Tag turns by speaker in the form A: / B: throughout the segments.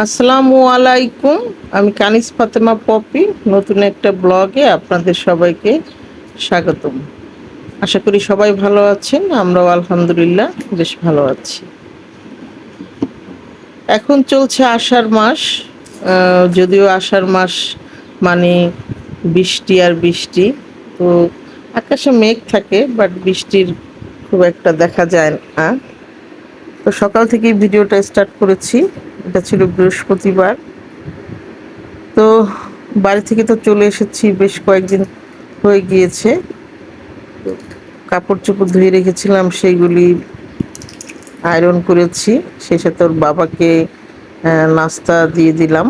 A: আসসালামু আলাইকুম। আমি কানিজ ফাতেমা পপি। নতুন একটা ব্লগে আপনাদের সবাইকে স্বাগতম। আশা করি সবাই ভালো আছেন। আমরাও আলহামদুলিল্লাহ বেশ ভালো আছি। এখন চলছে আষাঢ় মাস। যদিও আষাঢ় মাস মানে বৃষ্টি আর বৃষ্টি, তো আকাশে মেঘ থাকে বাট বৃষ্টির খুব একটা দেখা যায় না। তো সকাল থেকেই ভিডিওটা স্টার্ট করেছি। এটা ছিল বৃহস্পতিবার। তো বাড়ি থেকে তো চলে এসেছি, বেশ কয়েকদিন হয়ে গিয়েছে। কাপড় চোপড় ধুয়ে রেখেছিলাম, সেইগুলি আয়রন করেছি। সেই সাথে ওর বাবাকে নাস্তা দিয়ে দিলাম।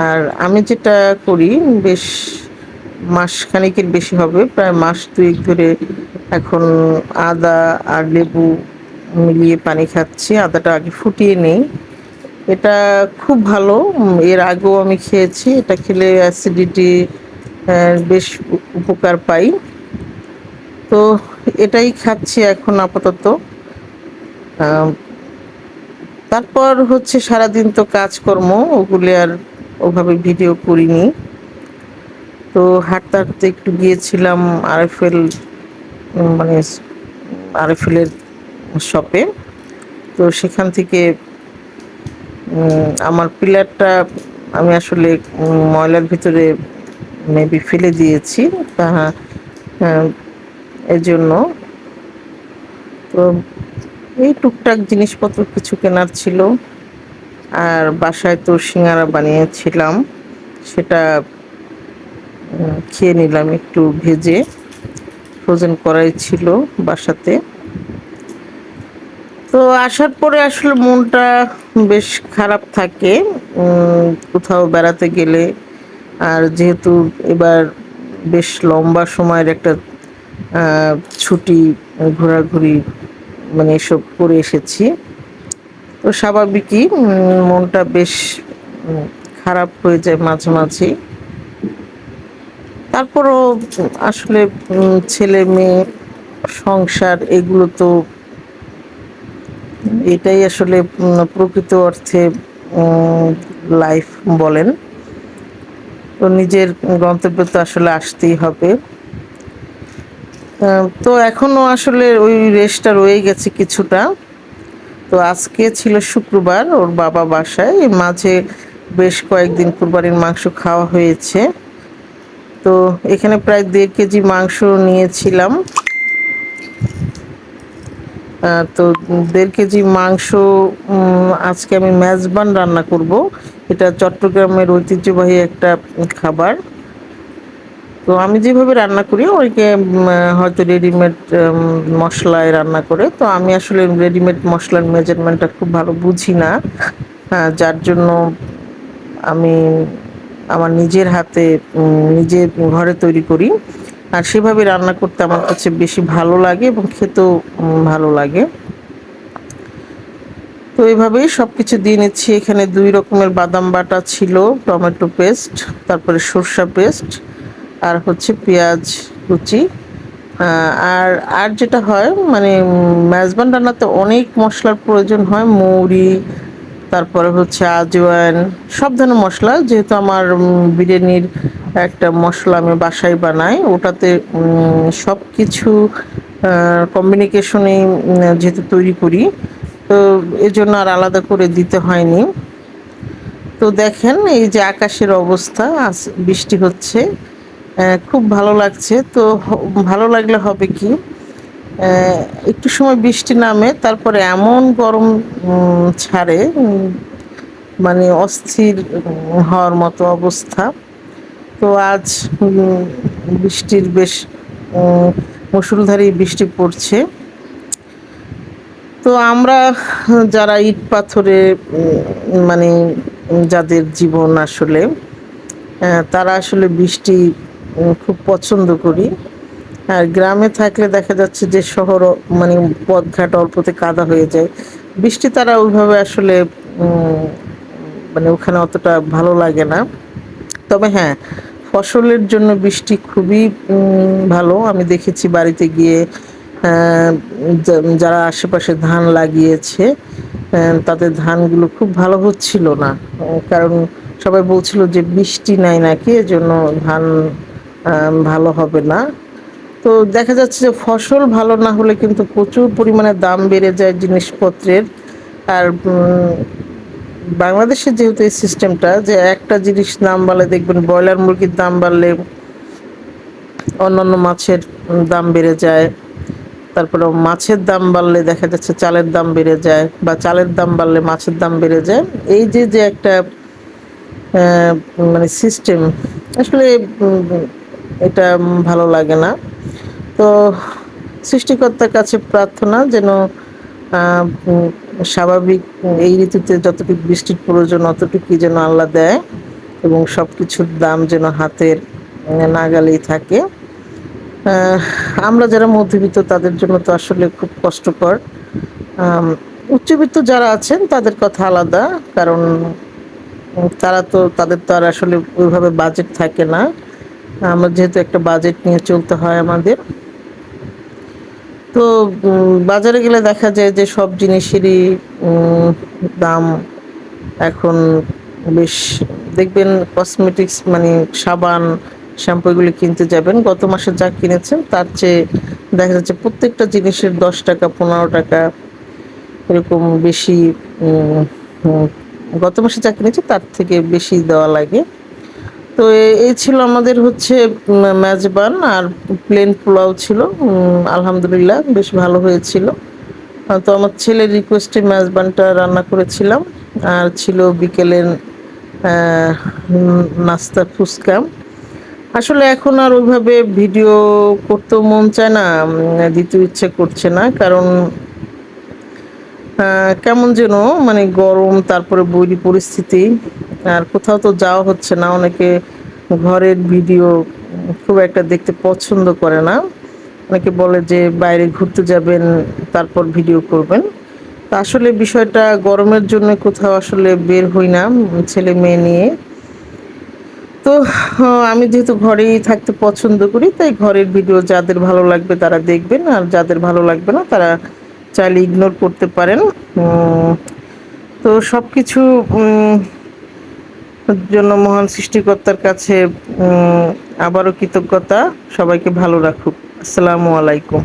A: আর আমি যেটা করি, বেশ মাস খানিকের বেশি হবে, প্রায় মাস দুয়েক ধরে এখন আদা আর লেবু মিলিয়ে পানি খাচ্ছি। আদাটা আগে ফুটিয়ে নেই। এটা খুব ভালো। এর আগেও আমি খেয়েছি। এটা খেলে অ্যাসিডিটি বেশ উপকার পাই। তো এটাই খাচ্ছি এখন আপাতত। তারপর হচ্ছে সারাদিন তো কাজকর্ম, ওগুলি আর ওভাবে ভিডিও করিনি। তো হাঁটতে হাঁটতে একটু গিয়েছিলাম আরএফএল, মানে আরএফএলের শপে। তো সেখান থেকে আমার পিলারটা আমি আসলে ময়লার ভিতরে মেবি ফেলে দিয়েছি, তা এর জন্য। তো এই টুকটাক জিনিসপত্র কিছু কেনার ছিল। আর বাসায় তো সিঙ্গারা বানিয়েছিলাম, সেটা খেয়ে নিলাম একটু ভেজে। ফ্রোজেন করাই ছিল বাসাতে। তো আসার পরে আসলে মনটা বেশ খারাপ থাকে কোথাও বেড়াতে গেলে। আর যেহেতু এবার বেশ লম্বা সময়ের একটা ছুটি, ঘোরাঘুরি মানে এসব করে এসেছি, তো স্বাভাবিকই মনটা বেশ খারাপ হয়ে যায় মাঝে মাঝে। তারপরও আসলে ছেলে মেয়ে সংসার এগুলো তো, এটাই আসলে প্রকৃত অর্থে লাইফ বলেন। তো নিজের গন্তব্যে তো আসলে আসতেই হবে। তো এখনো আসলে ওই রেস্টটা রয়ে গেছে কিছুটা। তো আজকে ছিল শুক্রবার, ওর বাবা বাসায়। এর মাঝে বেশ কয়েকদিন কুরবানির মাংস খাওয়া হয়েছে। তো এখানে প্রায় 1.5 কেজি মাংস নিয়েছিলাম। তো 1.5 কেজি মাংস আজকে আমি মেজবান রান্না করব। এটা চট্টগ্রামের ঐতিহ্যবাহী একটা খাবার। তো আমি যেভাবে রান্না করি ওইকে হয়তো রেডিমেড মশলায় রান্না করে, তো আমি আসলে রেডিমেড মশলার মেজারমেন্টটা খুব ভালো বুঝি না। হ্যাঁ, যার জন্য আমি আমার নিজের হাতে নিজে ঘরে তৈরি করি। আর সেভাবে রান্না করতে আমার কাছে বেশি ভালো লাগে এবং খেতেও ভালো লাগে। তো এইভাবেই সবকিছু দিয়ে নিচ্ছি। এখানে 2 রকমের বাদাম বাটা ছিল, টমেটো পেস্ট, তারপরে সরষা পেস্ট, আর হচ্ছে পেঁয়াজ কুচি। আর আর যেটা হয় মানে মেজবান রান্নাতে অনেক মশলার প্রয়োজন হয়। মৌরি, তারপরে হচ্ছে আজওয়ান, সব ধরনের মশলা। যেহেতু আমার বিরিয়ানির একটা মশলা আমি বাসায় বানাই, ওটাতে সব কিছু কম্বিনেশনে যেহেতু তৈরি করি, তো এজন্য আর আলাদা করে দিতে হয়নি। তো দেখেন এই যে আকাশের অবস্থা, আজ বৃষ্টি হচ্ছে, খুব ভালো লাগছে। তো ভালো লাগলে হবে কি, একটু সময় বৃষ্টি নামে, তারপরে এমন গরম ছাড়ে, মানে অস্থির হওয়ার মতো অবস্থা। তো আজ বৃষ্টির বেশ মুষলধারে বৃষ্টি পড়ছে। তো আমরা যারা ইট পাথরে মানে যাদের জীবন আসলে, তারা আসলে বৃষ্টি খুব পছন্দ করি। আর গ্রামে থাকলে দেখা যাচ্ছে যে শহর মানে পথঘাট অল্পতে কাদা হয়ে যায়। বৃষ্টি তারা ওইভাবে আসলে মানে ওখানে অতটা ভালো লাগে না। তবে হ্যাঁ, ফসলের জন্য বৃষ্টি খুবই ভালো। আমি দেখেছি বাড়িতে গিয়ে যারা আশেপাশে ধান লাগিয়েছে, তাদের ধানগুলো খুব ভালো হচ্ছিল না। কারণ সবাই বলছিল যে বৃষ্টি নাই নাকি, এজন্য ধান ভালো হবে না। তো দেখা যাচ্ছে যে ফসল ভালো না হলে কিন্তু প্রচুর পরিমাণে দাম বেড়ে যায় জিনিসপত্রের। আর বাংলাদেশে যেহেতু এই সিস্টেমটা যে একটা জিনিস দাম বাড়লে দেখবেন ব্রয়লার মুরগির দাম বাড়লে অন্যান্য মাছের দাম বেড়ে যায়। তারপরে মাছের দাম বাড়লে দেখা যাচ্ছে চালের দাম বেড়ে যায়, বা চালের দাম বাড়লে মাছের দাম বেড়ে যায়। এই যে যে একটা মানে সিস্টেম, আসলে এটা ভালো লাগে না। তো সৃষ্টিকর্তার কাছে প্রার্থনা যেন স্বাভাবিক এই ঋতুতে যতটুকু বৃষ্টির প্রয়োজন অতটুকুই যেন আল্লাহ দেয়, এবং সব কিছুর দাম যেন হাতের নাগালেই থাকে। আহ, আমরা যারা মধ্যবিত্ত তাদের জন্য তো আসলে খুব কষ্টকর। উচ্চবিত্ত যারা আছেন তাদের কথা আলাদা, কারণ তারা তো তাদের তো আর আসলে ওইভাবে বাজেট থাকে না। আমরা যেহেতু একটা বাজেট নিয়ে চলতে হয় আমাদের। তো বাজারে গেলে দেখা যায় যে সব জিনিসেরই দাম এখন বেশ। দেখবেন কসমেটিক্স মানে সাবান, শ্যাম্পু এগুলি কিনতে যাবেন, গত মাসে যা কিনেছেন তার চেয়ে দেখা যাচ্ছে প্রত্যেকটা জিনিসের 10 টাকা 15 টাকা এরকম বেশি। উম, উম, গত মাসে যা কিনেছি তার থেকে বেশি দেওয়া লাগে। তো এই ছিল আমাদের হচ্ছে মেজবান, আর প্লেন পোলাও ছিল। আলহামদুলিল্লাহ বেশ ভালো হয়েছিল। তো আমার ছেলের রিকোয়েস্টে মেজবানটা রান্না করেছিলাম। আর ছিল বিকেলের নাস্তা ফুচকা। আসলে এখন আর ওইভাবে ভিডিও করতেও মন চায় না, দিতে ইচ্ছে করছে না, কারণ কেমন যেন মানে গরম, তারপরে বৈরী পরিস্থিতি, আর কোথাও তো যাওয়া হচ্ছে না। অনেকে ঘরের ভিডিও খুব একটা দেখতে পছন্দ করে না। অনেকে বলে যে বাইরে ঘুরতে যাবেন তারপর ভিডিও করবেন। তা আসলে বিষয়টা গরমের জন্য কোথাও আসলে বের হই না ছেলে মেয়ে নিয়ে। তো আমি যেহেতু ঘরেই থাকতে পছন্দ করি, তাই ঘরের ভিডিও যাদের ভালো লাগবে তারা দেখবেন, আর যাদের ভালো লাগবে না তারা চাইলে ইগনোর করতে পারেন। উম, তো সবকিছু জন্য মহান সৃষ্টিকর্তার কাছে আবারও কৃতজ্ঞতা। সবাইকে ভালো রাখুক। আসসালামু আলাইকুম।